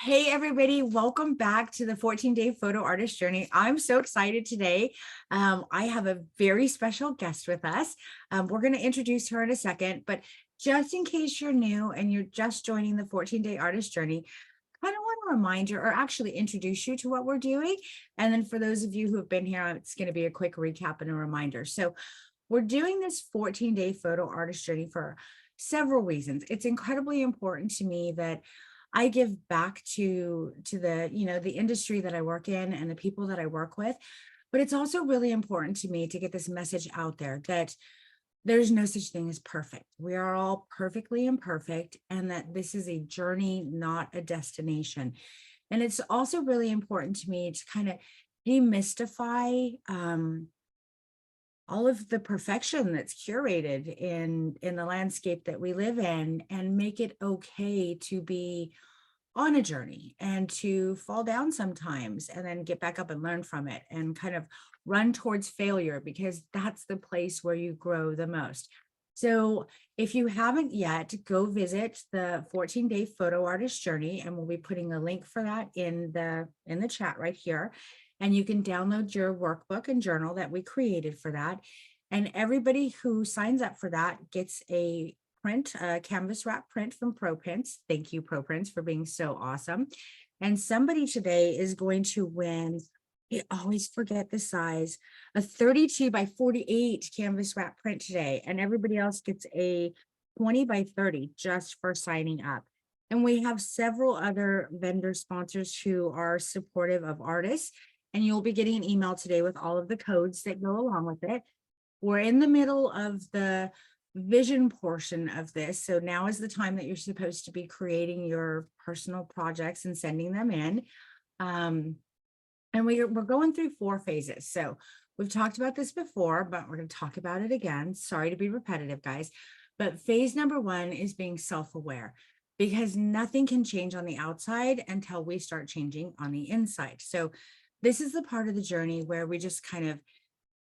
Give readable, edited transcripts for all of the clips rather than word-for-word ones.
Hey, everybody, welcome back to the 14-day photo artist journey. I'm so excited today. I have a very special guest with us. We're going to introduce her in a second, but just in case you're new and you're just joining the 14-day artist journey, kind of want to remind you or actually introduce you to what we're doing. And then for those of you who have been here, it's going to be a quick recap and a reminder. So we're doing this 14-day photo artist journey for several reasons. It's incredibly important to me that I give back to the, the industry that I work in and the people that I work with. But it's also really important to me to get this message out there that there's no such thing as perfect. We are all perfectly imperfect, and that this is a journey, not a destination. And it's also really important to me to kind of demystify all of the perfection that's curated in the landscape that we live in, and make it okay to be on a journey and to fall down sometimes and then get back up and learn from it and kind of run towards failure, because that's the place where you grow the most. So if you haven't yet, go visit the 14-day photo artist journey, and we'll be putting a link for that in the chat right here. And you can download your workbook and journal that we created for that. And everybody who signs up for that gets a print, a canvas wrap print from ProPrints. Thank you, ProPrints, for being so awesome. And somebody today is going to win, I always forget the size, a 32 by 48 canvas wrap print today. And everybody else gets a 20 by 30 just for signing up. And we have several other vendor sponsors who are supportive of artists. And you'll be getting an email today with all of the codes that go along with it. We're in the middle of the vision portion of this. So now is the time that you're supposed to be creating your personal projects and sending them in. And we're going through 4 phases. So we've talked about this before, but we're going to talk about it again. Sorry to be repetitive, guys. But phase number 1 is being self-aware, because nothing can change on the outside until we start changing on the inside. So this is the part of the journey where we just kind of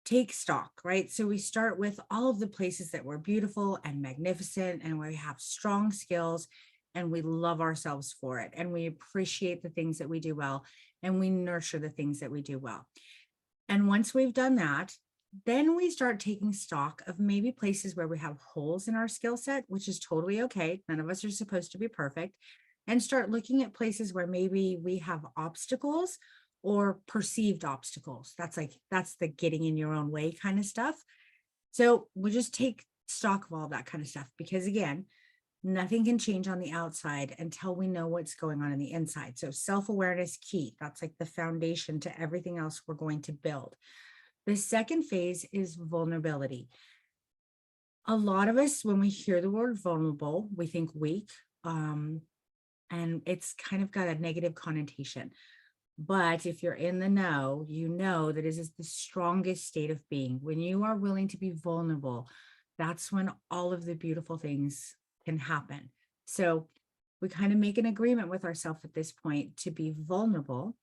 take stock, right? So we start with all of the places that were beautiful and magnificent, and where we have strong skills, and we love ourselves for it, and we appreciate the things that we do well, and we nurture the things that we do well. And once we've done that, then we start taking stock of maybe places where we have holes in our skill set, which is totally okay. None of us are supposed to be perfect. And start looking at places where maybe we have obstacles or perceived obstacles. That's the getting in your own way kind of stuff. So we'll just take stock of all that kind of stuff, because again, nothing can change on the outside until we know what's going on the inside. So self-awareness key. That's like the foundation to everything else we're going to build. The second phase is vulnerability. A lot of us, when we hear the word vulnerable, we think weak, and it's kind of got a negative connotation. But if you're in the know, you know that it is the strongest state of being. When you are willing to be vulnerable, that's when all of the beautiful things can happen. So we kind of make an agreement with ourselves at this point to be vulnerable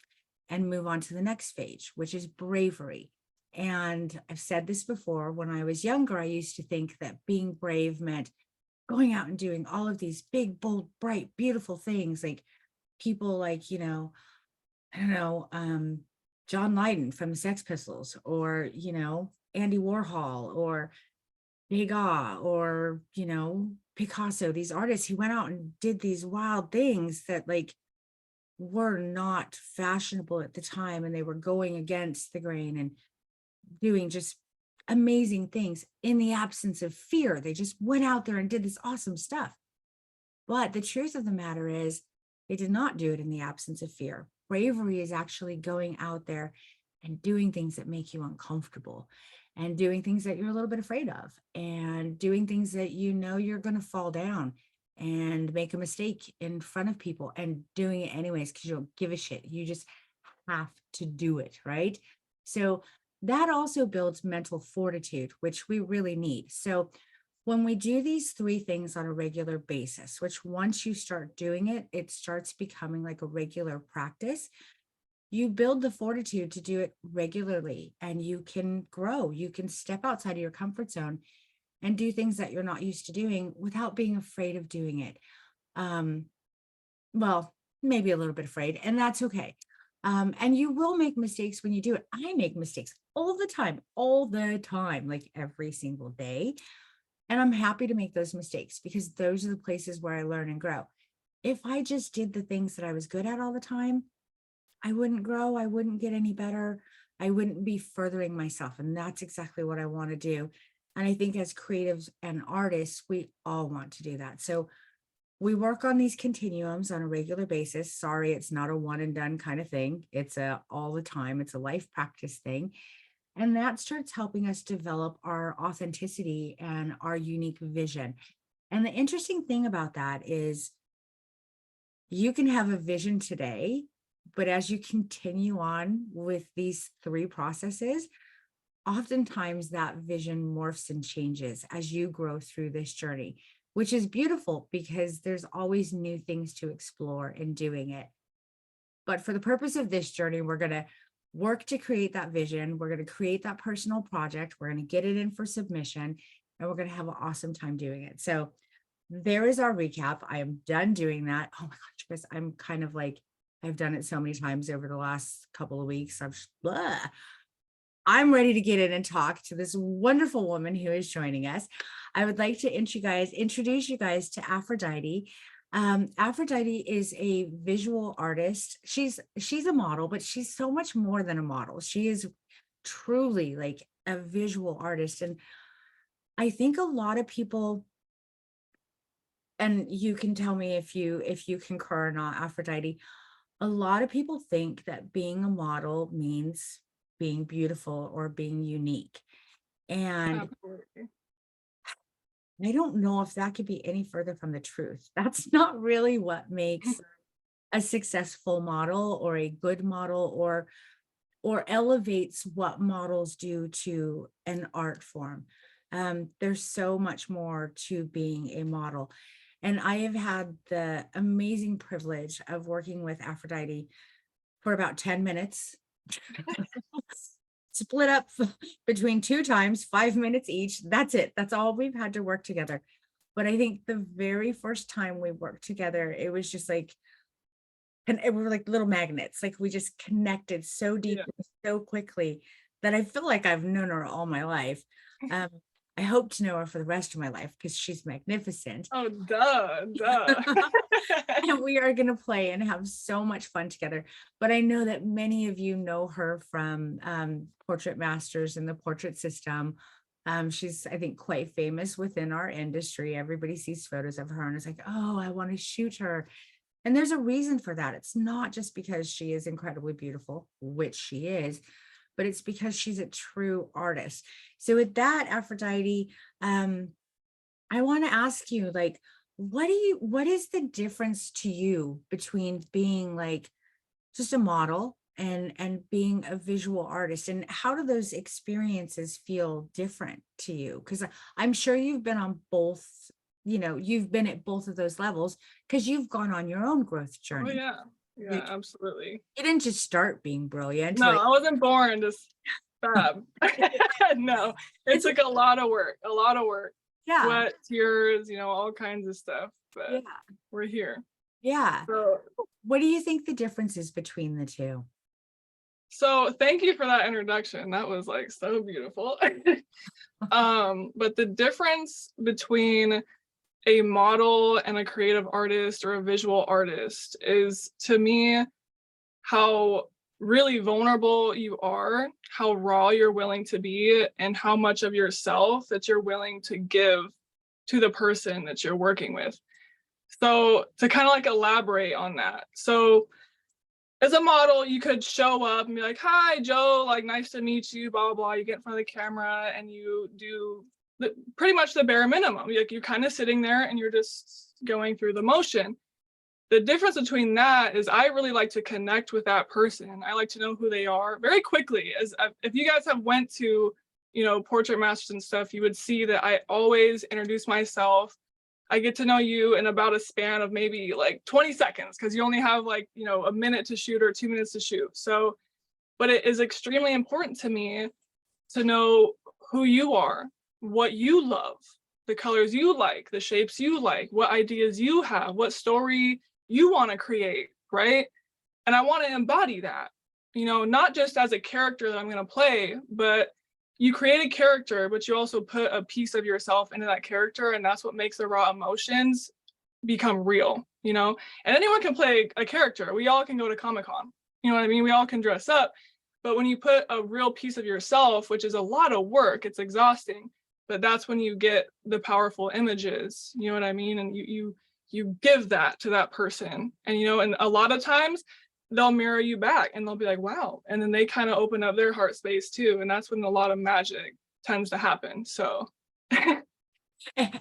and move on to the next phase, which is bravery. And I've said this before, when I was younger, I used to think that being brave meant going out and doing all of these big, bold, bright, beautiful things, like people like, I don't know, John Lydon from the Sex Pistols, or, Andy Warhol, or Degas, or, Picasso, these artists who went out and did these wild things that like were not fashionable at the time. And they were going against the grain and doing just amazing things in the absence of fear. They just went out there and did this awesome stuff. But the truth of the matter is, they did not do it in the absence of fear. Bravery is actually going out there and doing things that make you uncomfortable, and doing things that you're a little bit afraid of, and doing things that you're going to fall down and make a mistake in front of people, and doing it anyways because you don't give a shit. You just have to do it, right? So that also builds mental fortitude, which we really need. So when we do these 3 things on a regular basis, which once you start doing it, it starts becoming like a regular practice, you build the fortitude to do it regularly, and you can grow. You can step outside of your comfort zone and do things that you're not used to doing without being afraid of doing it. Well, maybe a little bit afraid, and that's okay. And you will make mistakes when you do it. I make mistakes all the time, like every single day. And I'm happy to make those mistakes because those are the places where I learn and grow. If I just did the things that I was good at all the time, I wouldn't grow. I wouldn't get any better. I wouldn't be furthering myself. And that's exactly what I want to do. And I think as creatives and artists, we all want to do that. So we work on these continuums on a regular basis. Sorry, it's not a one and done kind of thing. It's a all the time. It's a life practice thing. And that starts helping us develop our authenticity and our unique vision. And the interesting thing about that is you can have a vision today, but as you continue on with these three processes, oftentimes that vision morphs and changes as you grow through this journey, which is beautiful because there's always new things to explore in doing it. But for the purpose of this journey, we're going to work to create that vision. We're going to create that personal project. We're going to get it in for submission, and we're going to have an awesome time doing it. So there is our recap. I am done doing that. Oh my gosh, Chris, I'm kind of like, I've done it so many times over the last couple of weeks. I'm ready to get in and talk to this wonderful woman who is joining us. I would like to introduce you guys to Aphrodite. Aphrodite is a visual artist. She's a model, but she's so much more than a model. She is truly like a visual artist. And I think a lot of people, and you can tell me if you concur or not, Aphrodite, a lot of people think that being a model means being beautiful or being unique. And Absolutely. I don't know if that could be any further from the truth. That's not really what makes a successful model or a good model or elevates what models do to an art form. There's so much more to being a model. And I have had the amazing privilege of working with Aphrodite for about 10 minutes, split up between 2 times, 5 minutes each. That's it. That's all we've had to work together. But I think the very first time we worked together, it was just like, and we were like little magnets. Like we just connected so deeply, so quickly that I feel like I've known her all my life. I hope to know her for the rest of my life because she's magnificent. Oh, duh. And we are going to play and have so much fun together. But I know that many of you know her from Portrait Masters and the portrait system. She's, I think, quite famous within our industry. Everybody sees photos of her and is like, oh, I want to shoot her. And there's a reason for that. It's not just because she is incredibly beautiful, which she is, but it's because she's a true artist. So with that, Aphrodite, I want to ask you, like, what is the difference to you between being like just a model and being a visual artist? And how do those experiences feel different to you? Because I'm sure you've been on both, you've been at both of those levels because you've gone on your own growth journey. Oh, yeah. Yeah, absolutely. You didn't just start being brilliant. No, I wasn't born just fab. No, it took a lot of work. Yeah. Sweat, tears, all kinds of stuff. But Yeah. we're here. Yeah. So, what do you think the difference is between the two? so thank you for that introduction. That was like so beautiful. But the difference between a model and a creative artist or a visual artist is, to me, how really vulnerable you are, how raw you're willing to be, and how much of yourself that you're willing to give to the person that you're working with. So to kind of like elaborate on that. So as a model, you could show up and be like, hi, Joe, like, nice to meet you, blah, blah, blah. You get in front of the camera and you do pretty much the bare minimum. Like, you're kind of sitting there and you're just going through the motion. The difference between that is I really like to connect with that person. I like to know who they are very quickly. As if you guys have went to, Portrait Masters and stuff, you would see that I always introduce myself. I get to know you in about a span of maybe like 20 seconds because you only have like, a minute to shoot or 2 minutes to shoot. So, but it is extremely important to me to know who you are, what you love, the colors you like, the shapes you like, what ideas you have, what story you want to create right? And I want to embody that, not just as a character that I'm going to play, but you create a character, but you also put a piece of yourself into that character. And that's what makes the raw emotions become real, and anyone can play a character. We all can go to Comic-Con, you know what I mean? We all can dress up. But when you put a real piece of yourself, which is a lot of work, it's exhausting, but that's when you get the powerful images, you know what I mean? And you give that to that person. And and a lot of times they'll mirror you back and they'll be like, wow. And then they kind of open up their heart space too. And that's when a lot of magic tends to happen. So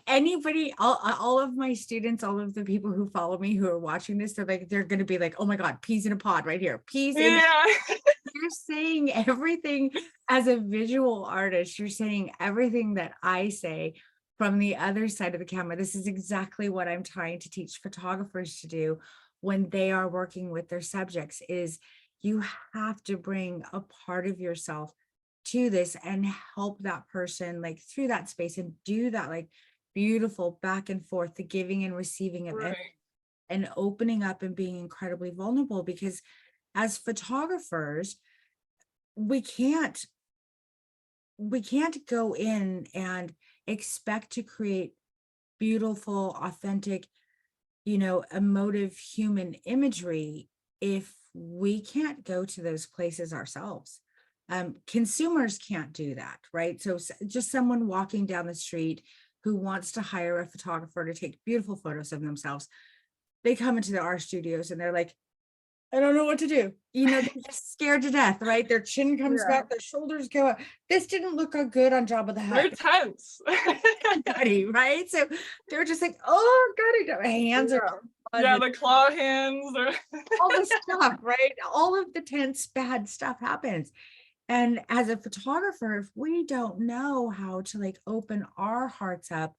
Anybody, all of my students, all of the people who follow me who are watching this, they're going to be like, oh my God, peas in a pod right here. Peas in. yeah. You're saying everything as a visual artist. You're saying everything that I say from the other side of the camera. This is exactly what I'm trying to teach photographers to do when they are working with their subjects, is you have to bring a part of yourself to this and help that person like through that space and do that like beautiful back and forth, the giving and receiving of it, Right. and opening up and being incredibly vulnerable. Because as photographers, we can't go in and expect to create beautiful, authentic, emotive human imagery if we can't go to those places ourselves. Consumers can't do that, right? So just someone walking down the street who wants to hire a photographer to take beautiful photos of themselves, they come into our studios and they're like, I don't know what to do. They're just scared to death, right? Their chin comes Yeah. back, their shoulders go up. This didn't look good on Jabba the They're Hutt. tense. Right? So they're just like, oh God, my hands are yeah, the claw hands. all the stuff, right? All of the tense, bad stuff happens. And as a photographer, if we don't know how to like open our hearts up,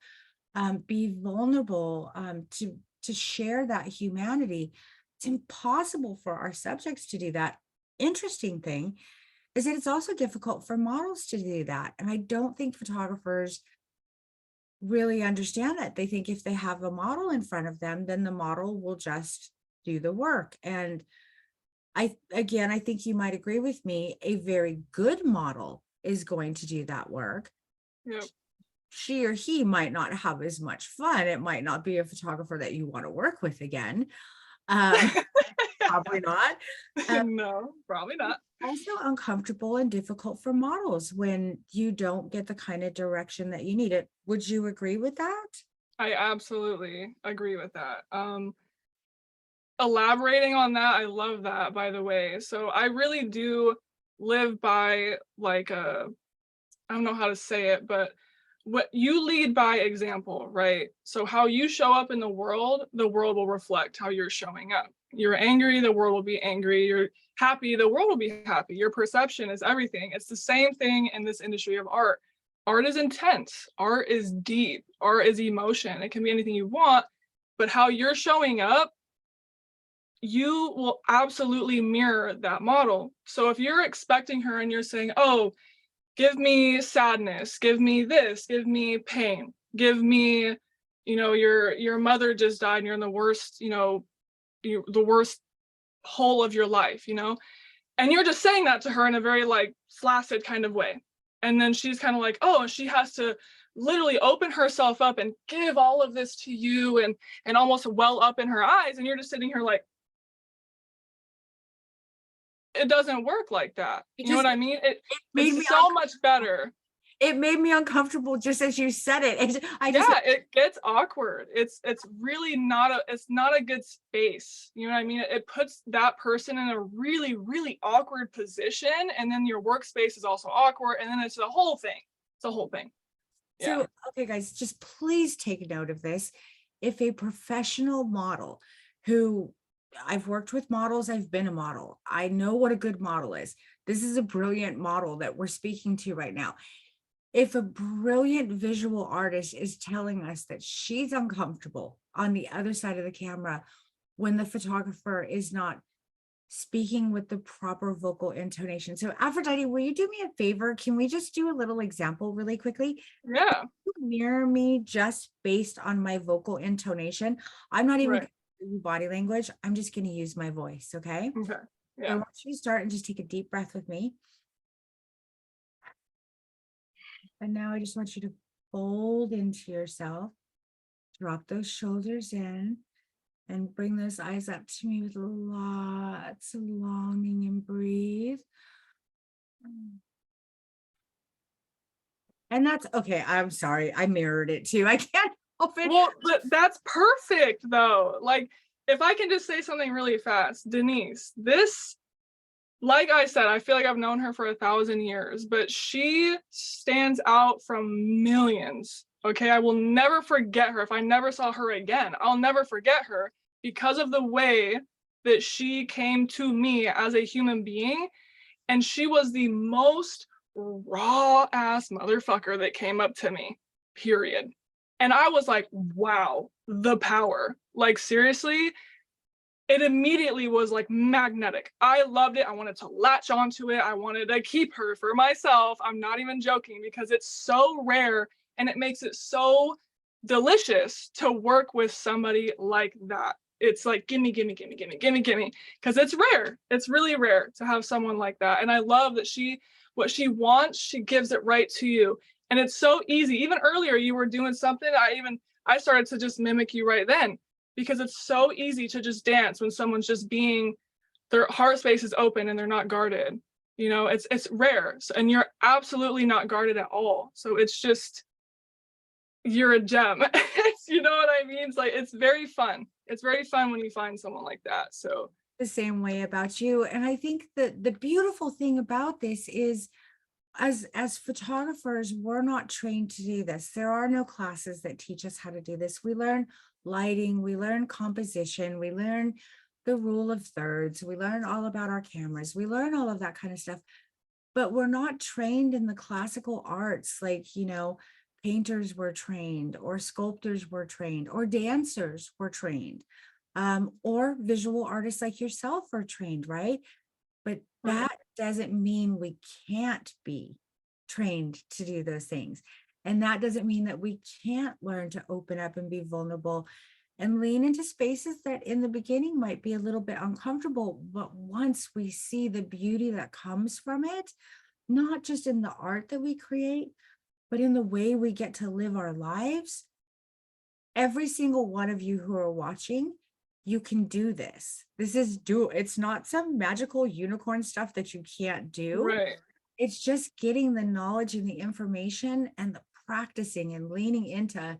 be vulnerable, to share that humanity, it's impossible for our subjects to do that. Interesting thing is that it's also difficult for models to do that. And I don't think photographers really understand that. They think if they have a model in front of them, then the model will just do the work. And I think you might agree with me, a very good model is going to do that work. Yep. She or he might not have as much fun. It might not be a photographer that you want to work with again. Probably not. No, probably not. Also uncomfortable and difficult for models when you don't get the kind of direction that you need it. Would you agree with that? I absolutely agree with that. Elaborating on that, I love that, by the way. So I really do live by like I don't know how to say it, but what you lead by example, right? So how you show up in the world will reflect how you're showing up. You're angry, the world will be angry. You're happy, the world will be happy. Your perception is everything. It's the same thing in this industry of art. Art is intense, art is deep, art is emotion. It can be anything you want, but how you're showing up, you will absolutely mirror that model. So if you're expecting her and you're saying, oh, give me sadness, give me this, give me pain, give me, your mother just died and you're in the worst, the worst hole of your life, and you're just saying that to her in a very like flaccid kind of way. And then she's kind of like, oh, she has to literally open herself up and give all of this to you and almost well up in her eyes. And you're just sitting here like, it doesn't work like that. You know what I mean? It's so much better. It made me uncomfortable just as you said it. It gets awkward. It's really not a good space. You know what I mean? It puts that person in a really, really awkward position. And then your workspace is also awkward. And then it's a whole thing. It's a whole thing. So, okay, guys, just please take note of this. If a professional model who I've worked with models, I've been a model, I know what a good model is. This is a brilliant model that we're speaking to right now. If a brilliant visual artist is telling us that she's uncomfortable on the other side of the camera when the photographer is not speaking with the proper vocal intonation. So Aphrodite, will you do me a favor? Can we just do a little example really quickly? Yeah. Mirror me just based on my vocal intonation. I'm not even body language. I'm just going to use my voice. Okay. Okay. So I Yeah. want you to start and just take a deep breath with me. And now I just want you to fold into yourself, drop those shoulders in, and bring those eyes up to me with lots of longing, and breathe. And that's okay. I'm sorry. I mirrored it too. I can't help it. Well, but that's perfect though. Like, if I can just say something really fast, Denise, this, like I said, I feel like I've known her for 1,000 years, but she stands out from millions. Okay. I will never forget her. If I never saw her again, I'll never forget her because of the way that she came to me as a human being. And she was the most raw ass motherfucker that came up to me, period. And I was like, wow, the power. Like, seriously, it immediately was like magnetic. I loved it. I wanted to latch onto it. I wanted to keep her for myself. I'm not even joking, because it's so rare and it makes it so delicious to work with somebody like that. It's like, gimme, gimme, gimme, gimme, gimme, gimme, because it's rare. It's really rare to have someone like that. And I love that what she wants, she gives it right to you. And it's so easy. Even earlier, you were doing something. I started to just mimic you right then, because it's so easy to just dance when someone's just being, their heart space is open and they're not guarded. You know, it's rare. So, and you're absolutely not guarded at all. So it's just, you're a gem. You know what I mean? It's like, it's very fun. It's very fun when you find someone like that. So The same way about you. And I think that the beautiful thing about this is, as photographers, we're not trained to do this. There are no classes that teach us how to do this. We learn lighting, we learn composition, we learn the rule of thirds, we learn all about our cameras, we learn all of that kind of stuff. But we're not trained in the classical arts, like, painters were trained, or sculptors were trained, or dancers were trained, or visual artists like yourself are trained, right? But right. that doesn't mean we can't be trained to do those things. And that doesn't mean that we can't learn to open up and be vulnerable and lean into spaces that in the beginning might be a little bit uncomfortable. But once we see the beauty that comes from it, not just in the art that we create, but in the way we get to live our lives, every single one of you who are watching, you can do this. It's not some magical unicorn stuff that you can't do. Right. It's just getting the knowledge and the information and the practicing and leaning into a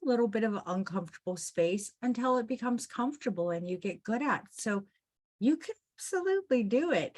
little bit of an uncomfortable space until it becomes comfortable and you get good at it. So you can absolutely do it.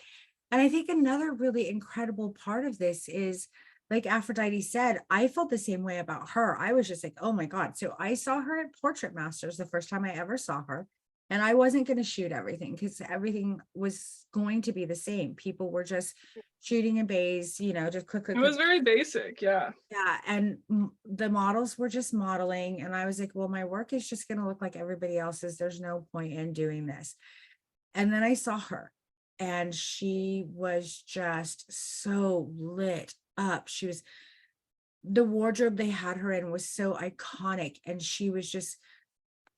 And I think another really incredible part of this is, like Aphrodite said, I felt the same way about her. I was just like, oh my God. So I saw her at Portrait Masters the first time I ever saw her. And I wasn't going to shoot everything because everything was going to be the same. People were just shooting in bays, just quick, quick, It quick. was very basic. Yeah. Yeah. And the models were just modeling. And I was like, well, my work is just going to look like everybody else's. There's no point in doing this. And then I saw her, and she was just so lit up. The wardrobe they had her in was so iconic, and she was just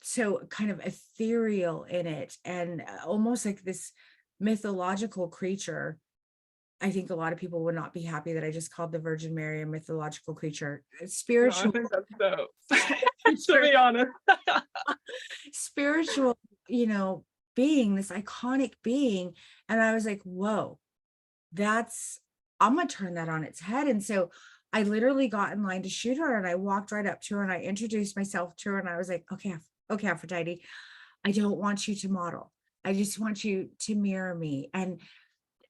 so kind of ethereal in it, and almost like this mythological creature. I think a lot of people would not be happy that I just called the Virgin Mary a mythological creature. No, I Spiritual think that's dope. To creature, be honest. spiritual, being, this iconic being. And I was like, whoa, I'm gonna turn that on its head. And so I literally got in line to shoot her, and I walked right up to her and I introduced myself to her, and I was like, okay, Aphrodite, I don't want you to model. I just want you to mirror me. And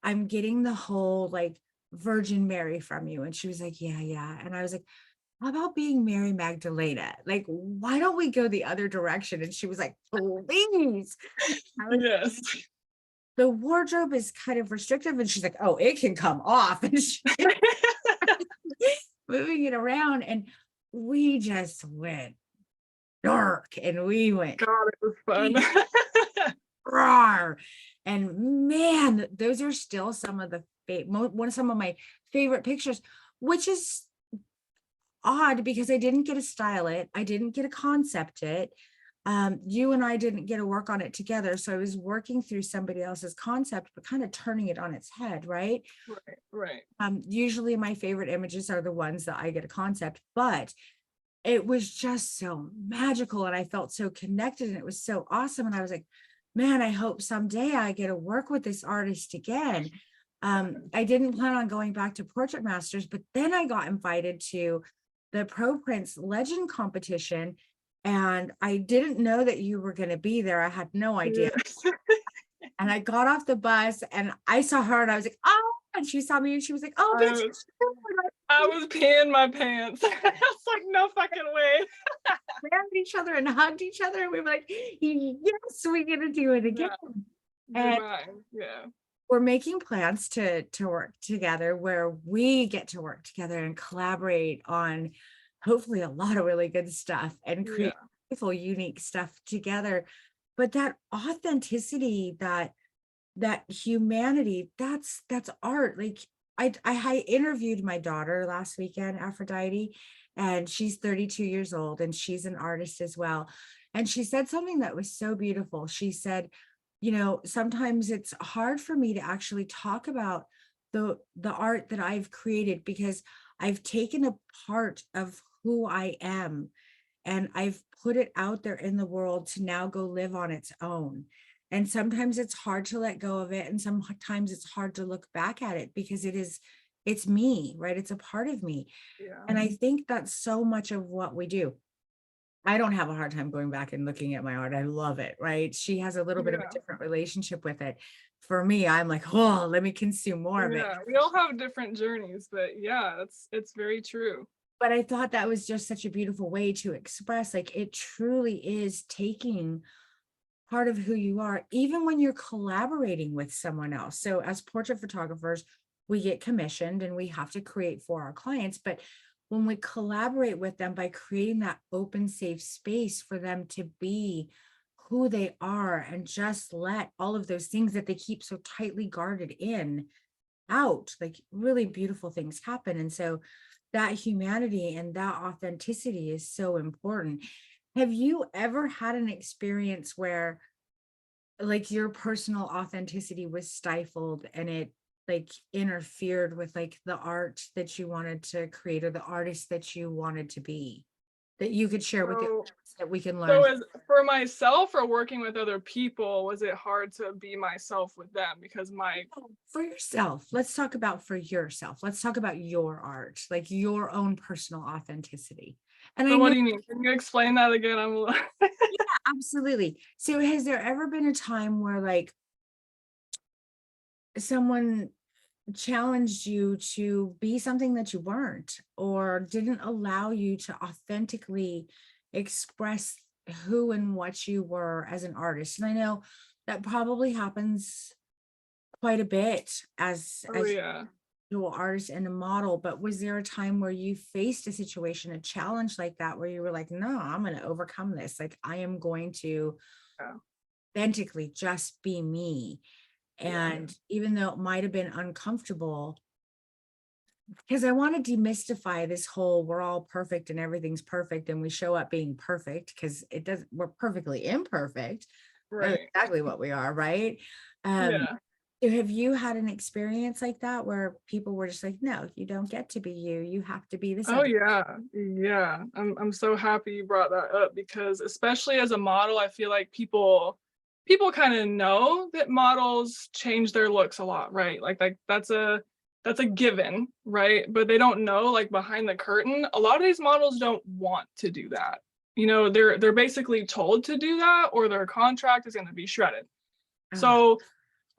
I'm getting the whole like Virgin Mary from you. And she was like, yeah, yeah. And I was like, how about being Mary Magdalena? Like, why don't we go the other direction? And she was like, please. Yes. The wardrobe is kind of restrictive. And she's like, oh, it can come off. And she's moving it around. And we just went dark, and we went God, it was fun. roar. And man, those are still some of some of my favorite pictures, which is odd because I didn't get to style it. I didn't get to concept it. You and I didn't get to work on it together. So I was working through somebody else's concept, but kind of turning it on its head, right? Right. Usually my favorite images are the ones that I get a concept, but it was just so magical and I felt so connected and it was so awesome. And I was like, man, I hope someday I get to work with this artist again. I didn't plan on going back to Portrait Masters, but then I got invited to the Pro Prince Legend competition. And I didn't know that you were going to be there. I had no idea. Yeah. And I got off the bus and I saw her and I was like, oh, and she saw me and she was like, oh, bitch. I was peeing my pants. I was like, no fucking way. Ran at each other and hugged each other. And we were like, yes, we're going to do it again. And Divine. Yeah. we're making plans to work together where we get to work together and collaborate on hopefully a lot of really good stuff and create beautiful, unique stuff together. But that authenticity, that humanity, that's art. Like I interviewed my daughter last weekend, Aphrodite, and she's 32 years old and she's an artist as well. And she said something that was so beautiful. She said, you know, sometimes it's hard for me to actually talk about the art that I've created because I've taken a part of who I am and I've put it out there in the world to now go live on its own. And sometimes it's hard to let go of it. And sometimes it's hard to look back at it because it's me, right? It's a part of me. Yeah. And I think that's so much of what we do. I don't have a hard time going back and looking at my art. I love it, right? She has a little bit of a different relationship with it. For me, I'm like, oh, let me consume more of it. We all have different journeys, but yeah, it's very true. But I thought that was just such a beautiful way to express, like, it truly is taking part of who you are, even when you're collaborating with someone else. So as portrait photographers, we get commissioned and we have to create for our clients. But when we collaborate with them by creating that open, safe space for them to be who they are and just let all of those things that they keep so tightly guarded in out, like really beautiful things happen. And so that humanity and that authenticity is so important. Have you ever had an experience where like your personal authenticity was stifled and it like interfered with like the art that you wanted to create or the artist that you wanted to be, that you could share with the audience that we can learn? So as for myself or working with other people, was it hard to be myself with them? Because for yourself, let's talk about for yourself. Let's talk about your art, like your own personal authenticity. And so what do you mean? Can you explain that again? Yeah, absolutely. So has there ever been a time where like someone challenged you to be something that you weren't, or didn't allow you to authentically express who and what you were as an artist? And I know that probably happens quite a bit as dual artist and a model, but was there a time where you faced a situation, a challenge like that, where you were like, no, I'm going to overcome this, like I am going to authentically just be me? And even though it might have been uncomfortable, because I want to demystify this whole we're all perfect and everything's perfect and we show up being perfect, because it doesn't, we're perfectly imperfect. That's exactly what we are, right? Have you had an experience like that where people were just like, no, you don't get to be you, you have to be this? Oh yeah. I'm so happy you brought that up, because especially as a model, I feel like people kind of know that models change their looks a lot, right? Like that's a given, right? But they don't know, like behind the curtain, a lot of these models don't want to do that. You know, they're basically told to do that, or their contract is going to be shredded. So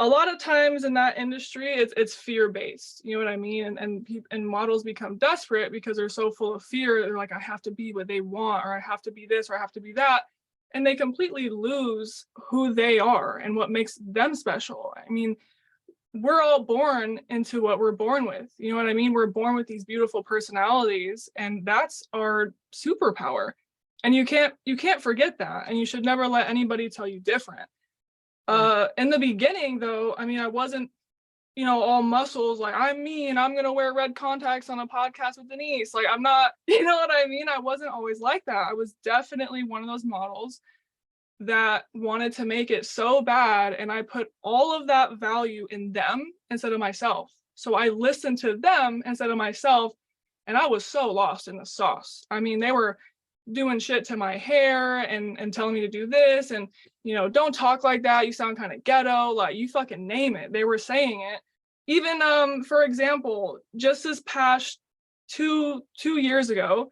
a lot of times in that industry, it's fear-based, you know what I mean? And models become desperate because they're so full of fear. They're like, I have to be what they want, or I have to be this, or I have to be that. And they completely lose who they are and what makes them special. I mean, we're all born into what we're born with. You know what I mean? We're born with these beautiful personalities, and that's our superpower. And you can't forget that. And you should never let anybody tell you different. In the beginning, though, I mean, I wasn't, you know, all muscles, like I'm me and I'm gonna wear red contacts on a podcast with Denise. Like I'm not, you know what I mean? I wasn't always like that. I was definitely one of those models that wanted to make it so bad, and I put all of that value in them instead of myself. So I listened to them instead of myself, and I was so lost in the sauce. I mean, they were doing shit to my hair and telling me to do this and, don't talk like that, you sound kind of ghetto, like you fucking name it. They were saying it. Even for example, just this past two years ago,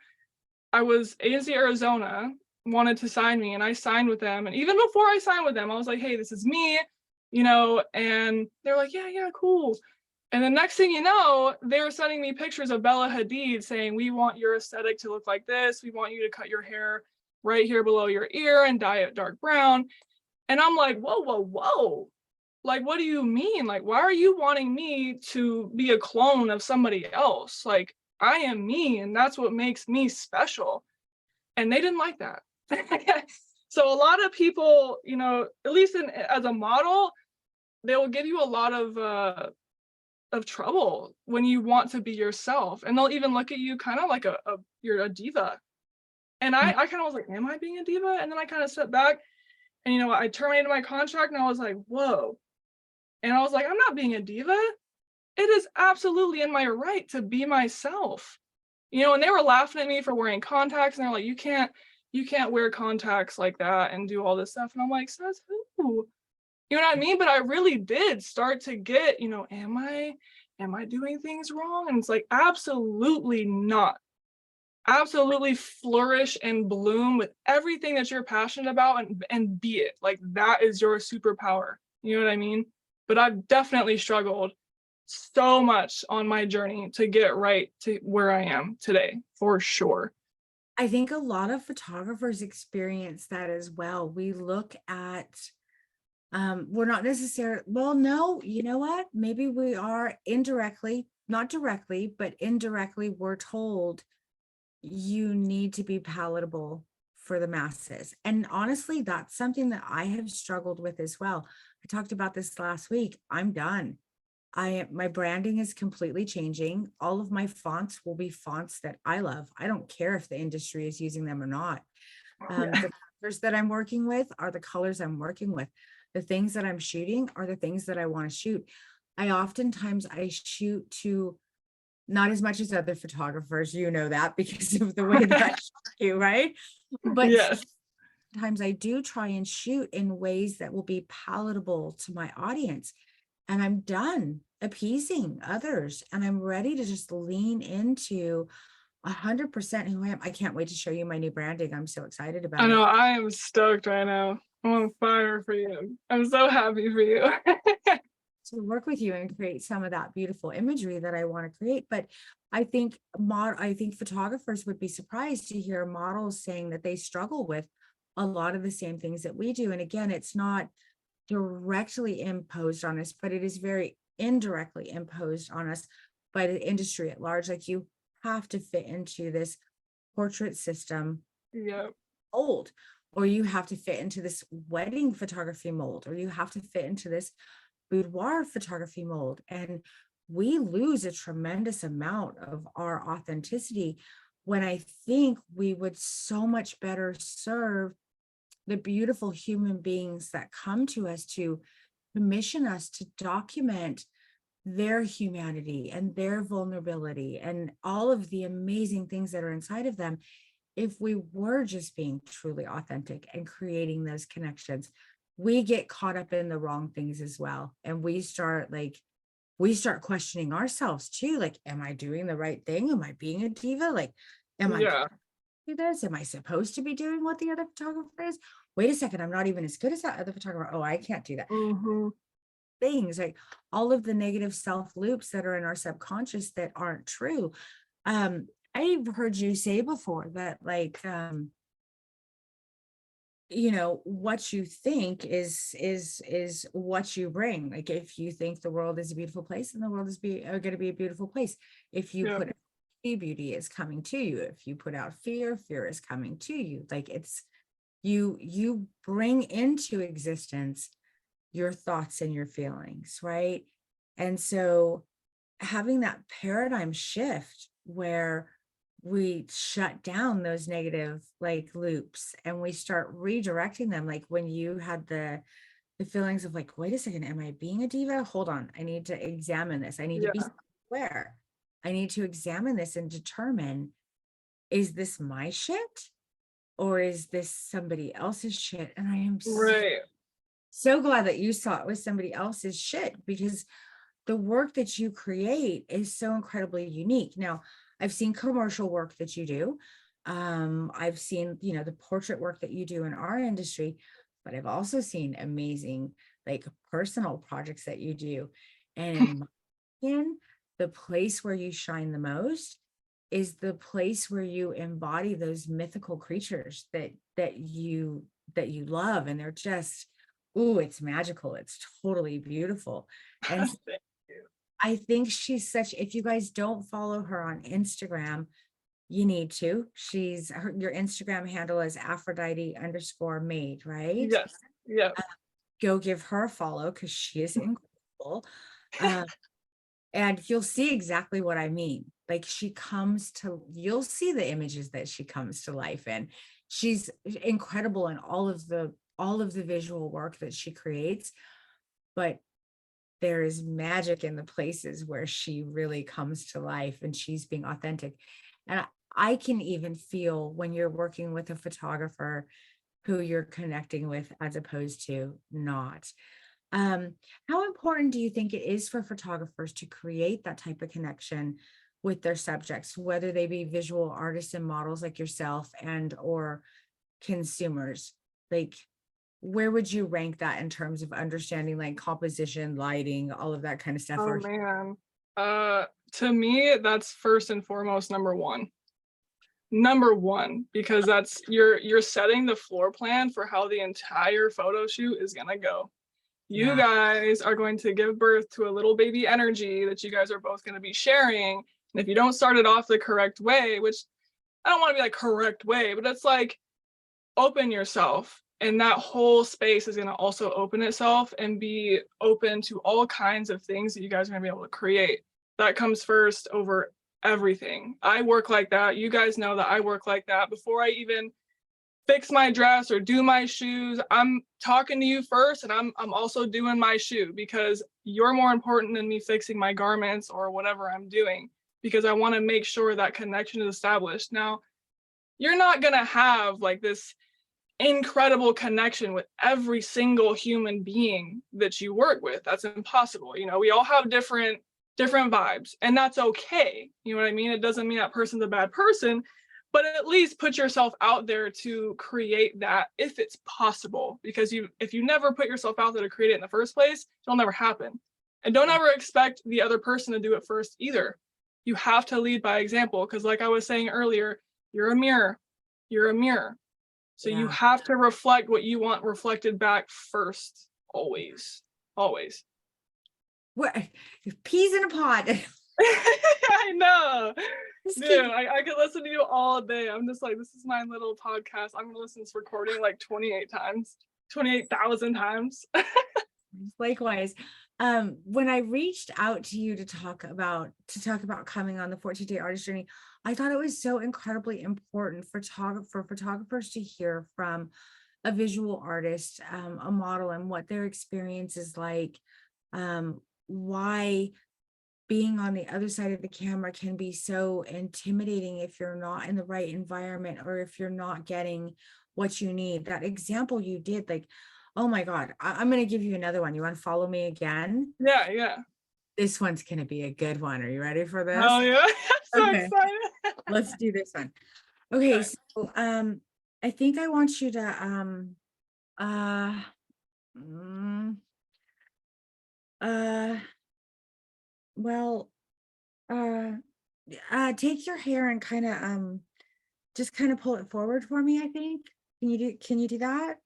I was agency Arizona wanted to sign me and I signed with them. And even before I signed with them, I was like, hey, this is me, and they're like, yeah, yeah, cool. And the next thing you know, they were sending me pictures of Bella Hadid saying, we want your aesthetic to look like this. We want you to cut your hair right here below your ear and dye it dark brown. And I'm like, whoa, whoa, whoa. Like, what do you mean? Like, why are you wanting me to be a clone of somebody else? Like, I am me, and that's what makes me special. And they didn't like that. So a lot of people, at least as a model, they will give you a lot of trouble when you want to be yourself, and they'll even look at you kind of like you're a diva. And I kind of was like, am I being a diva? And then I kind of stepped back, and I terminated my contract, and I was like, whoa. And I was like, I'm not being a diva. It is absolutely in my right to be myself. And they were laughing at me for wearing contacts, and they're like, you can't wear contacts like that and do all this stuff. And I'm like, says who? You know what I mean? But I really did start to get, am I doing things wrong? And it's like, absolutely not. Absolutely flourish and bloom with everything that you're passionate about, and be it. Like, that is your superpower. You know what I mean? But I've definitely struggled so much on my journey to get right to where I am today, for sure. I think a lot of photographers experience that as well. We look at, we're not necessarily, well, no, you know what? Maybe we are indirectly, not directly, but indirectly, we're told you need to be palatable for the masses. And honestly, that's something that I have struggled with as well. I talked about this last week. I'm done. My branding is completely changing. All of my fonts will be fonts that I love. I don't care if the industry is using them or not. Yeah. The colors that I'm working with are the colors I'm working with. The things that I'm shooting are the things that I want to shoot. I shoot to, not as much as other photographers, that because of the way that I shoot, right? But Yes. sometimes I do try and shoot in ways that will be palatable to my audience. And I'm done appeasing others. And I'm ready to just lean into 100% who I am. I can't wait to show you my new branding. I'm so excited I about know, it. I am stoked right now. I'm on fire for you. I'm so happy for you. To work with you and create some of that beautiful imagery that I want to create. But I think photographers would be surprised to hear models saying that they struggle with a lot of the same things that we do. And again, it's not directly imposed on us, but it is very indirectly imposed on us by the industry at large. Like, you have to fit into this portrait system Yeah. mold, or you have to fit into this wedding photography mold, or you have to fit into this boudoir photography mold. And we lose a tremendous amount of our authenticity, when I think we would so much better serve the beautiful human beings that come to us to commission us to document their humanity and their vulnerability and all of the amazing things that are inside of them, if we were just being truly authentic and creating those connections. We get caught up in the wrong things as well, and we start questioning ourselves too, like, am I doing the right thing? Am I being a diva? Like, am I Yeah. do this? Am I supposed to be doing what the other photographer is? Wait a second, I'm not even as good as that other photographer. Oh, I can't do that. Hmm. Things like all of the negative self loops that are in our subconscious that aren't true. I've heard you say before that, like, what you think is what you bring. Like, if you think the world is a beautiful place, then the world is going to be a beautiful place. If you Yeah. put beauty is coming to you. If you put out fear is coming to you. Like, it's you bring into existence your thoughts and your feelings, right? And so having that paradigm shift where we shut down those negative like loops and we start redirecting them. Like when you had the feelings of like, wait a second, am I being a diva? Hold on, I need to examine this. I need to be Yeah. aware. I need to examine this and determine, is this my shit or is this somebody else's shit? And I am Right. so glad that you saw it was somebody else's shit, because the work that you create is so incredibly unique. Now, I've seen commercial work that you do. I've seen, the portrait work that you do in our industry, but I've also seen amazing, like personal projects that you do. And in my opinion, the place where you shine the most is the place where you embody those mythical creatures that you love, and they're just, ooh, it's magical. It's totally beautiful. And Thank you. I think she's such, if you guys don't follow her on Instagram, you need to. Your Instagram handle is Aphrodite_made, right? Yes. Yeah. Go give her a follow because she is incredible. Uh, and you'll see exactly what I mean. Like you'll see the images that she comes to life in. She's incredible in all of the visual work that she creates, but there is magic in the places where she really comes to life and she's being authentic. And I can even feel when you're working with a photographer who you're connecting with as opposed to not. Um, how important do you think it is for photographers to create that type of connection with their subjects, whether they be visual artists and models like yourself and or consumers? Like, where would you rank that in terms of understanding like composition, lighting, all of that kind of stuff? Oh Or man. To me, that's first and foremost number one. Number one, because that's you're setting the floor plan for how the entire photo shoot is gonna go. You yeah, guys are going to give birth to a little baby energy that you guys are both going to be sharing. And if you don't start it off the correct way, which I don't want to be like correct way, but it's like open yourself. And that whole space is going to also open itself and be open to all kinds of things that you guys are going to be able to create. That comes first over everything. I work like that. You guys know that I work like that. Before I even fix my dress or do my shoes, I'm talking to you first, and I'm also doing my shoe because you're more important than me fixing my garments or whatever I'm doing, because I want to make sure that connection is established. Now, you're not going to have like this incredible connection with every single human being that you work with. That's impossible. We all have different vibes, and that's okay. You know what I mean? It doesn't mean that person's a bad person, but at least put yourself out there to create that if it's possible, because if you never put yourself out there to create it in the first place, it'll never happen. And don't yeah, ever expect the other person to do it first either. You have to lead by example, because like I was saying earlier, you're a mirror. You're a mirror. So you yeah. have to reflect what you want reflected back first, always. Always. What, peas in a pod. I know. Just Dude, keep I could listen to you all day. I'm just like, this is my little podcast. I'm gonna listen to this recording like 28 times, 28,000 times. likewise. When I reached out to you to talk about coming on the 14-day artist journey, I thought it was so incredibly important for photographers to hear from a visual artist, a model, and what their experience is like, why being on the other side of the camera can be so intimidating if you're not in the right environment or if you're not getting what you need. That example you did, like, oh my God, I'm going to give you another one. You want to follow me again? Yeah, yeah. This one's going to be a good one. Are you ready for this? Hell yeah. I'm so Okay, excited. let's do this one. Okay, Okay. so I think I want you to uh mm, uh well uh take your hair and kind of just kind of pull it forward for me, I think. Can you do that?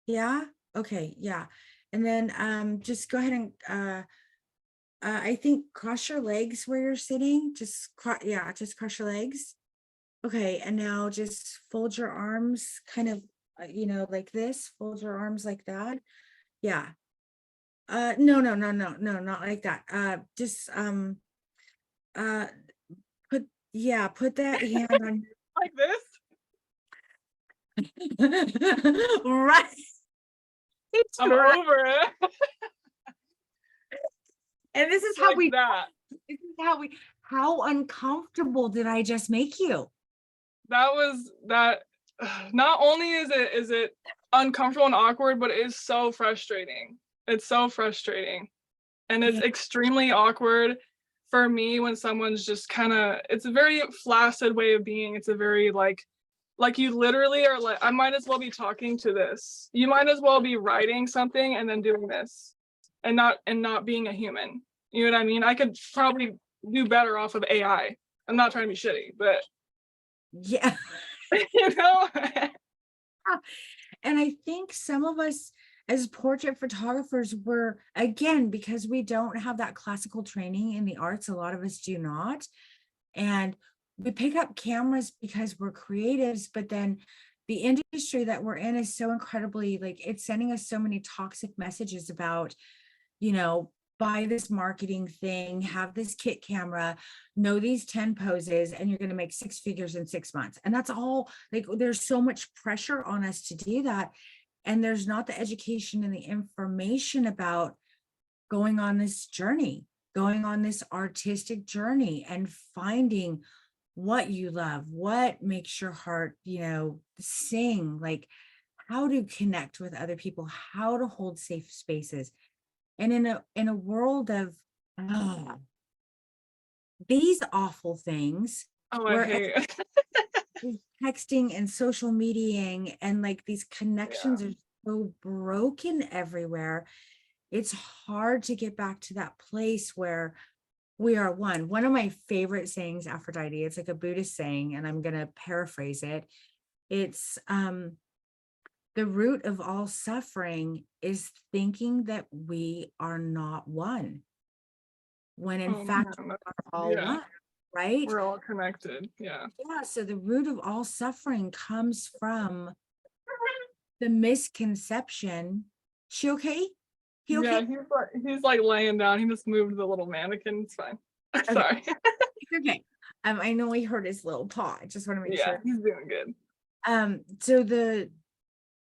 Yeah? Okay, yeah. And then just go ahead and I think cross your legs where you're sitting. Just cross your legs. Okay, and now just fold your arms kind of like this. Fold your arms like that. Yeah. No, no, not like that. Just uh put Yeah, put that hand on like this, right. It's I'm right. over it. And this is how Like we that. this is how uncomfortable did I just make you? That was that. Not only is it uncomfortable and awkward, but it is so frustrating. It's so frustrating. And it's Yeah. extremely awkward for me when someone's just kind of, it's a very flaccid way of being. It's a very like you literally are like, I might as well be talking to this. You might as well be writing something and then doing this and not being a human. You know what I mean? I could probably do better off of AI. I'm not trying to be shitty, but Yeah. you know, And I think some of us as portrait photographers were, again, because we don't have that classical training in the arts, a lot of us do not. And we pick up cameras because we're creatives, but then the industry that we're in is so incredibly, like, it's sending us so many toxic messages about, buy this marketing thing, have this kit camera, know these 10 poses, and you're going to make 6 figures in 6 months. And that's all, like, there's so much pressure on us to do that. And there's not the education and the information about going on this journey, going on this artistic journey and finding what you love, what makes your heart, sing, like how to connect with other people, how to hold safe spaces. And in a world of ah, these awful things, oh, I where hate. everybody's texting and social mediaing and like these Yeah. connections are so broken everywhere, it's hard to get back to that place where we are one. One of my favorite sayings, Aphrodite, it's like a Buddhist saying, and I'm going to paraphrase it. It's the root of all suffering is thinking that we are not one, when in Oh fact man, we are all yeah, one, right? we're all connected. Yeah. Yeah. So the root of all suffering comes from the misconception. She okay? He Yeah, okay? he's like laying down. He just moved the little mannequin. It's fine. Okay. Sorry. Okay. I know he hurt his little paw. I just want to make Yeah, sure. he's doing good. So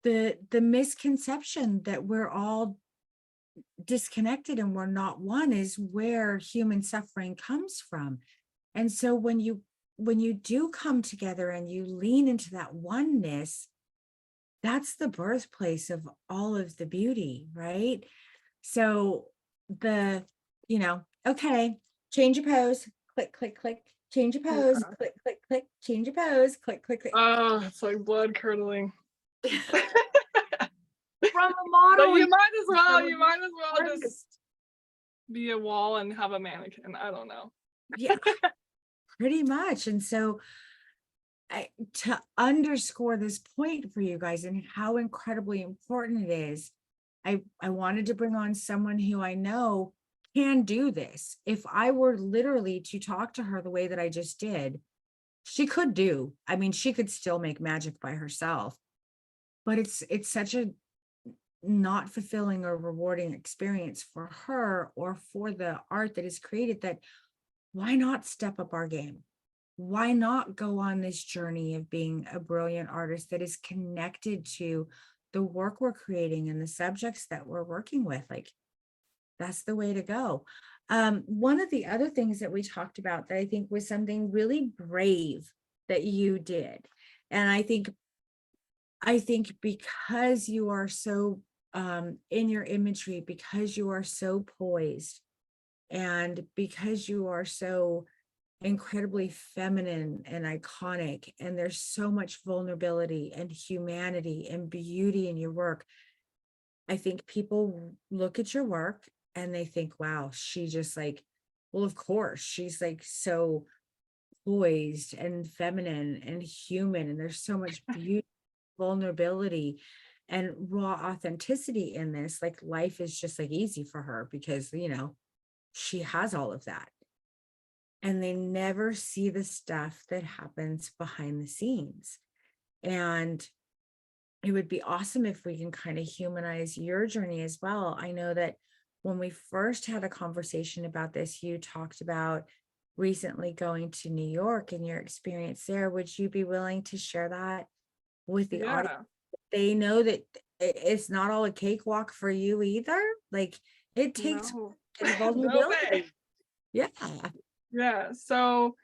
the misconception that we're all disconnected and we're not one is where human suffering comes from. And so when you do come together and you lean into that oneness, that's the birthplace of all of the beauty, right? So the, okay, change your pose, click, click, click, change your pose, Okay. click, click, click, change your pose, click, click, click. Oh, it's like blood curdling. From a But model, you might as well just be a wall and have a mannequin. I don't know. yeah, pretty much. And so to underscore this point for you guys and how incredibly important it is, I wanted to bring on someone who I know can do this. If I were literally to talk to her the way that I just did, she could do. I mean, she could still make magic by herself, but it's such a not fulfilling or rewarding experience for her or for the art that is created that why not step up our game? Why not go on this journey of being a brilliant artist that is connected to the work we're creating and the subjects that we're working with? Like, that's the way to go. One of the other things that we talked about that I think was something really brave that you did, and I think because you are so in your imagery, because you are so poised, and because you are so incredibly feminine and iconic, and there's so much vulnerability and humanity and beauty in your work, I think people look at your work and they think, wow, she just like, well, of course, she's like so poised and feminine and human, and there's so much beauty, vulnerability, and raw authenticity in this. Like, life is just like easy for her because she has all of that, and they never see the stuff that happens behind the scenes. And it would be awesome if we can kind of humanize your journey as well. I know that when we first had a conversation about this, you talked about recently going to New York and your experience there. Would you be willing to share that with the audience? Yeah. They know that it's not all a cakewalk for you either. Like it takes No. and No way. vulnerability. Yeah. Yeah. So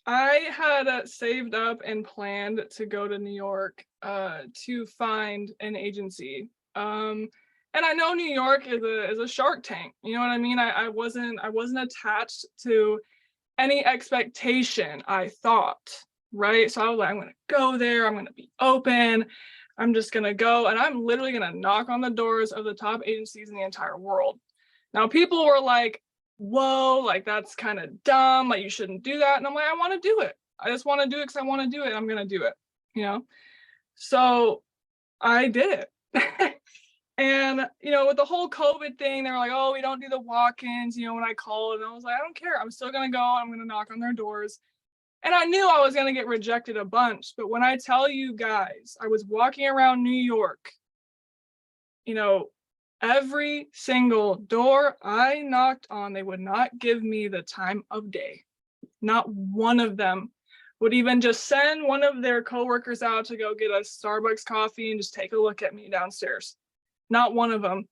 I had saved up and planned to go to New York to find an agency. And I know New York is a shark tank. You know what I mean? I wasn't attached to any expectation, I thought, right? So I was like, I'm gonna go there, I'm gonna be open, I'm just gonna go, and I'm literally gonna knock on the doors of the top agencies in the entire world. Now, people were like, whoa, like that's kind of dumb, like you shouldn't do that. And I'm like, I want to do it. I just want to do it because I want to do it. I'm gonna do it, you know? So I did it. And with the whole COVID thing, they were like, "Oh, we don't do the walk-ins." When I called, and I was like, "I don't care. I'm still gonna go. I'm gonna knock on their doors." And I knew I was gonna get rejected a bunch. But when I tell you guys, I was walking around New York, you know, every single door I knocked on, they would not give me the time of day. Not one of them would even just send one of their coworkers out to go get a Starbucks coffee and just take a look at me downstairs. Not one of them.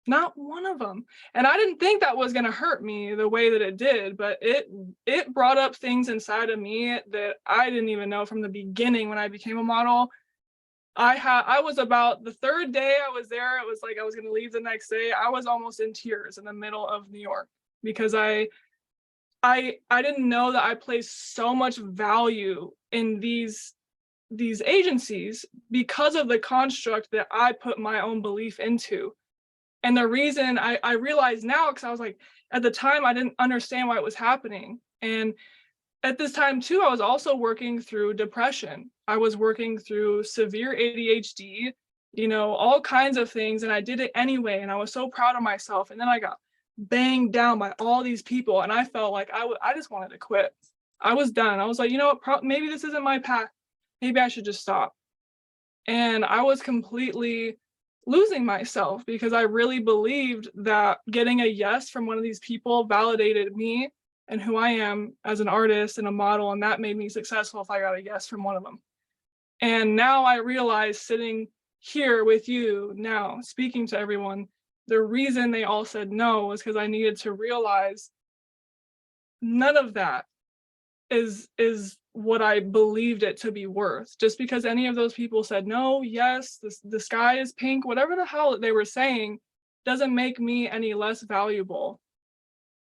Not one of them. And I didn't think that was going to hurt me the way that it did, but it brought up things inside of me that I didn't even know from the beginning. When I became a model, I was about the third day I was there, it was like I was going to leave the next day. I was almost in tears in the middle of New York because I didn't know that I placed so much value in these agencies because of the construct that I put my own belief into. And the reason I realize now, because I was like, at the time, I didn't understand why it was happening. And at this time, too, I was also working through depression. I was working through severe ADHD, all kinds of things. And I did it anyway. And I was so proud of myself. And then I got banged down by all these people. And I felt like I just wanted to quit. I was done. I was like, you know what? Maybe this isn't my path. Maybe I should just stop. And I was completely losing myself because I really believed that getting a yes from one of these people validated me and who I am as an artist and a model, and that made me successful if I got a yes from one of them. And now I realize, sitting here with you now, speaking to everyone, the reason they all said no was because I needed to realize none of that is what I believed it to be worth. Just because any of those people said no, yes, the sky is pink, whatever the hell they were saying, doesn't make me any less valuable.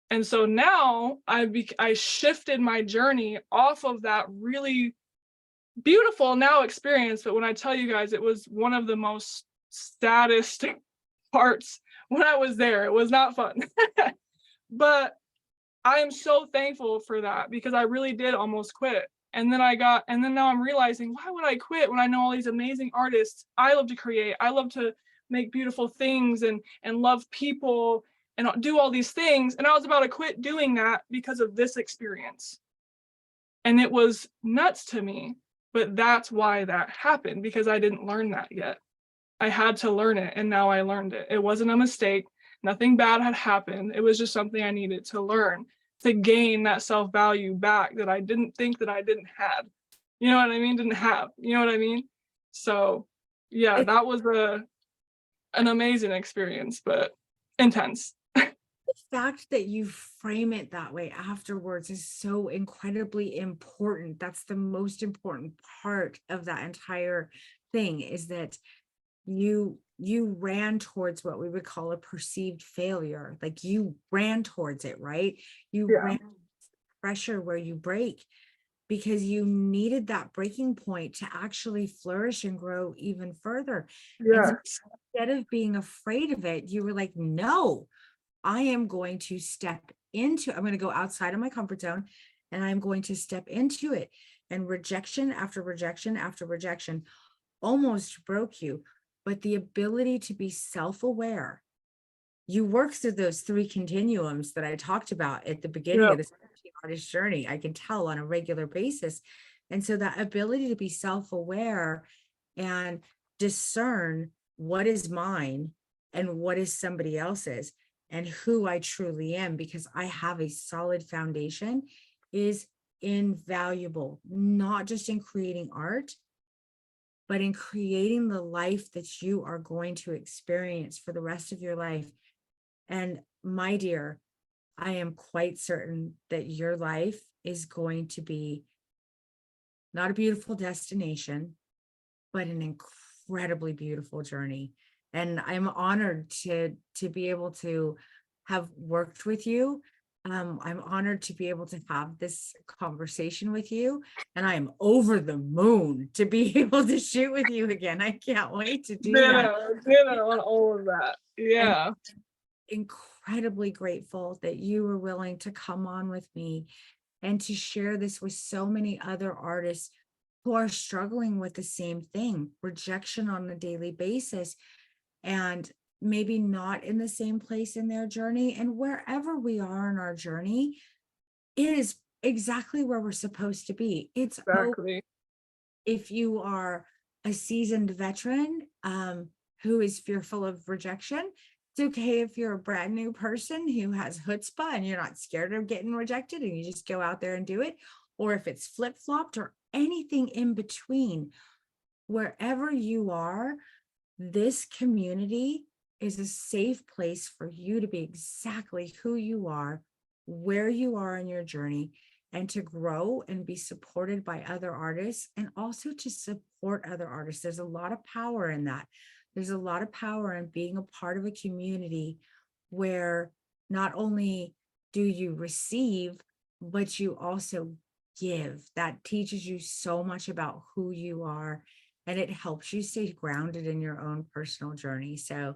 And so now I shifted my journey off of that really beautiful now experience. But when I tell you guys, it was one of the most saddest parts when I was there. It was not fun. But I am so thankful for that because I really did almost quit. And then now I'm realizing, why would I quit when I know all these amazing artists? I love to create. I love to make beautiful things and love people and do all these things. And I was about to quit doing that because of this experience. And it was nuts to me, but that's why that happened, because I didn't learn that yet. I had to learn it, and now I learned it. It wasn't a mistake. Nothing bad had happened. It was just something I needed to learn to gain that self-value back that I didn't think that I didn't have. You know what I mean? Didn't have. You know what I mean? So yeah, that was an amazing experience, but intense. The fact that you frame it that way afterwards is so incredibly important. That's the most important part of that entire thing, is that you ran towards what we would call a perceived failure. Like you ran towards it, right? You Yeah. ran pressure where you break because you needed that breaking point to actually flourish and grow even further. And so Yes. instead of being afraid of it, you were like, no, I am going to I'm going to go outside of my comfort zone and I'm going to step into it. And rejection after rejection after rejection almost broke you. But the ability to be self-aware, you work through those three continuums that I talked about at the beginning Yeah. of this artist journey, I can tell on a regular basis. And so that ability to be self-aware and discern what is mine and what is somebody else's, and who I truly am, because I have a solid foundation, is invaluable, not just in creating art, but in creating the life that you are going to experience for the rest of your life. And my dear, I am quite certain that your life is going to be not a beautiful destination, but an incredibly beautiful journey. And I'm honored to be able to have worked with you. I'm honored to be able to have this conversation with you, and I am over the moon to be able to shoot with you again. I can't wait to do that. Ditto on all of that. And Yeah. incredibly grateful that you were willing to come on with me and to share this with so many other artists who are struggling with the same thing, rejection on a daily basis, and maybe not in the same place in their journey. And wherever we are in our journey, it is exactly where we're supposed to be. It's Exactly. if you are a seasoned veteran who is fearful of rejection. It's okay if you're a brand new person who has chutzpah and you're not scared of getting rejected and you just go out there and do it. Or if it's flip-flopped or anything in between, wherever you are, this community is a safe place for you to be exactly who you are, where you are in your journey, and to grow and be supported by other artists, and also to support other artists. There's a lot of power in that. There's a lot of power in being a part of a community where not only do you receive, but you also give. That teaches you so much about who you are, and it helps you stay grounded in your own personal journey. So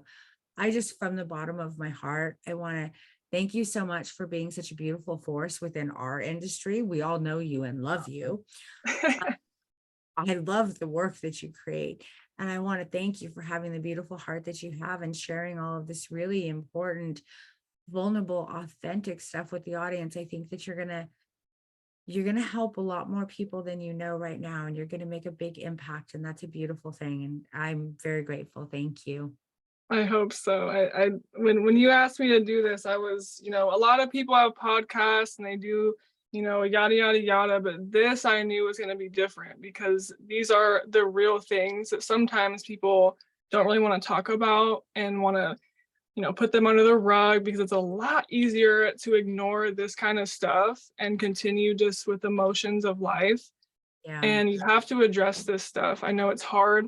I just, from the bottom of my heart, I want to thank you so much for being such a beautiful force within our industry. We all know you and love you. I love the work that you create. And I want to thank you for having the beautiful heart that you have and sharing all of this really important, vulnerable, authentic stuff with the audience. I think that you're going to help a lot more people than you know right now, and you're going to make a big impact. And that's a beautiful thing. And I'm very grateful. Thank you. I hope so. I when you asked me to do this, I was, a lot of people have podcasts and they do, yada yada yada, but this I knew was going to be different because these are the real things that sometimes people don't really want to talk about and want to, put them under the rug because it's a lot easier to ignore this kind of stuff and continue just with emotions of life. Yeah. And you have to address this stuff. I know it's hard.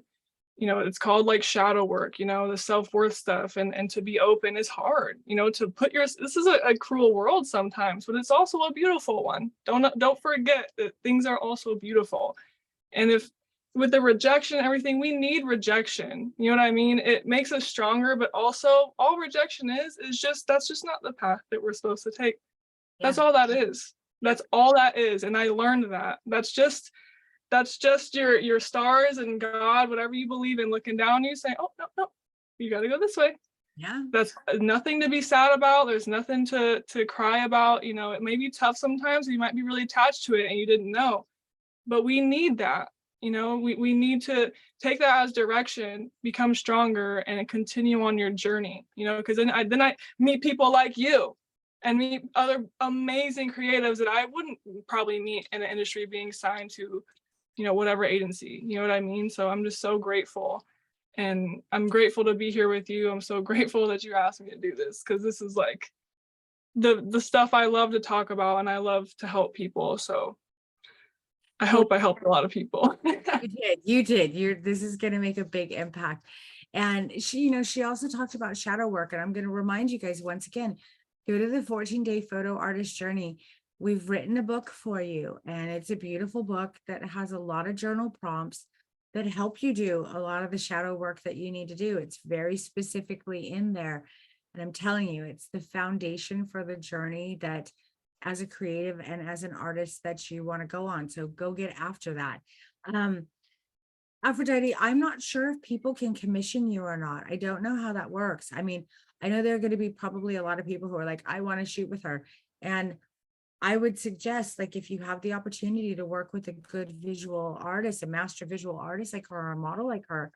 It's called like shadow work, the self-worth stuff, and to be open is hard, to put this is a cruel world sometimes, but it's also a beautiful one. Don't forget that things are also beautiful. And if with the rejection and everything, we need rejection. You know what I mean? It makes us stronger, but also all rejection is just, that's just not the path that we're supposed to take. That's Yeah. all that is. That's all that is. And I learned that. That's just your stars and God, whatever you believe in, looking down on you saying, oh, no, no, you got to go this way. Yeah. That's nothing to be sad about. There's nothing to cry about. It may be tough sometimes. You might be really attached to it and you didn't know, but we need that. We need to take that as direction, become stronger, and continue on your journey, because then I meet people like you and meet other amazing creatives that I wouldn't probably meet in the industry being signed to whatever agency, you know what I mean? So I'm just so grateful, and I'm grateful to be here with you. I'm so grateful that you asked me to do this, because this is like the stuff I love to talk about, and I love to help people. So I Well, hope I helped a lot of people. you did. This is going to make a big impact. And she also talked about shadow work. And I'm going to remind you guys once again, go to the 14-day photo artist journey. We've written a book for you, and it's a beautiful book that has a lot of journal prompts that help you do a lot of the shadow work that you need to do. It's very specifically in there. And I'm telling you, it's the foundation for the journey that as a creative and as an artist that you want to go on. So go get after that. Um, Aphrodite, I'm not sure if people can commission you or not. I don't know how that works. I mean, I know there are going to be probably a lot of people who are like, I want to shoot with her. And I would suggest, like, if you have the opportunity to work with a good visual artist, a master visual artist like her, or a model like her,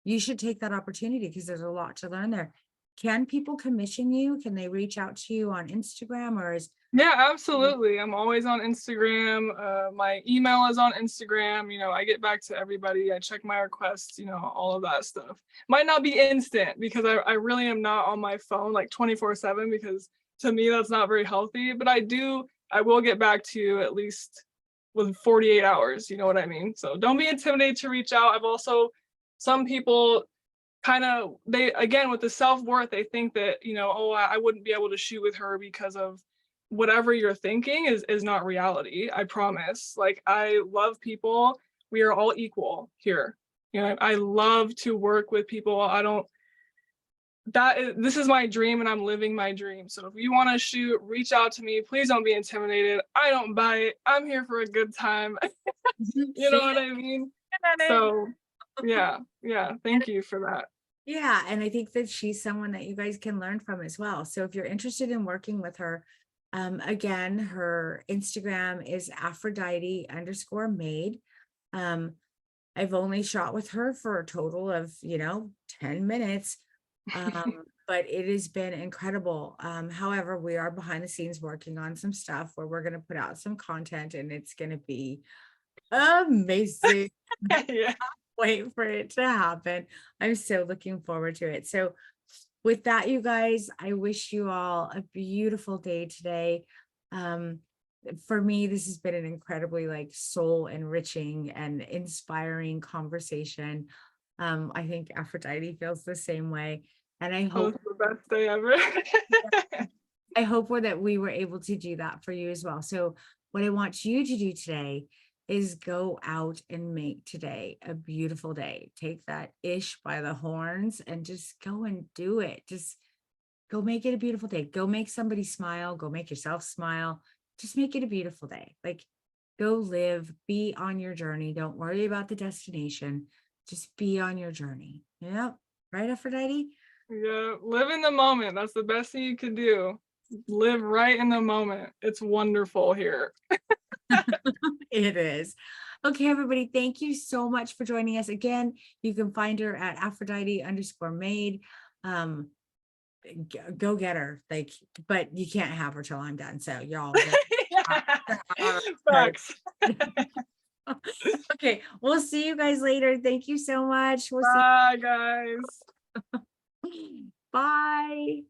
you should take that opportunity because there's a lot to learn there. can people commission you? Can they reach out to you on Instagram, or is Yeah, absolutely. I'm always on Instagram. My email is on Instagram. I get back to everybody. I check my requests, all of that stuff. Might not be instant because I really am not on my phone like 24/7, because to me that's not very healthy. But I will get back to you at least with 48 hours. You know what I mean? So don't be intimidated to reach out. Some people kind of, they, again, with the self-worth, they think that, oh, I wouldn't be able to shoot with her because of whatever you're thinking is not reality. I promise. Like, I love people. We are all equal here. I love to work with people. This is my dream, and I'm living my dream. So if you want to shoot, reach out to me. Please don't be intimidated. I don't bite. I'm here for a good time. You know what I mean? So yeah, thank you for that. Yeah, and I think that she's someone that you guys can learn from as well. So if you're interested in working with her, again, her Instagram is Aphrodite_made. I've only shot with her for a total of 10 minutes. But it has been incredible. However, we are behind the scenes working on some stuff where we're going to put out some content, and it's going to be amazing. Yeah. Wait for it to happen. I'm so looking forward to it. So with that, you guys, I wish you all a beautiful day today. For me, this has been an incredibly soul enriching and inspiring conversation. I think Aphrodite feels the same way. And I hope the best day ever. that we were able to do that for you as well. So what I want you to do today is go out and make today a beautiful day. Take that ish by the horns and just go and do it. Just go make it a beautiful day. Go make somebody smile. Go make yourself smile. Just make it a beautiful day. Go live, be on your journey. Don't worry about the destination. Just be on your journey. Yep. Right, Aphrodite? Yeah, live in the moment. That's the best thing you can do. Live right in the moment. It's wonderful here. It is. Okay, everybody, thank you so much for joining us. Again, you can find her at Aphrodite_made. Go get her. But you can't have her till I'm done. So y'all. Facts. Okay, we'll see you guys later. Thank you so much. Bye, guys. Bye.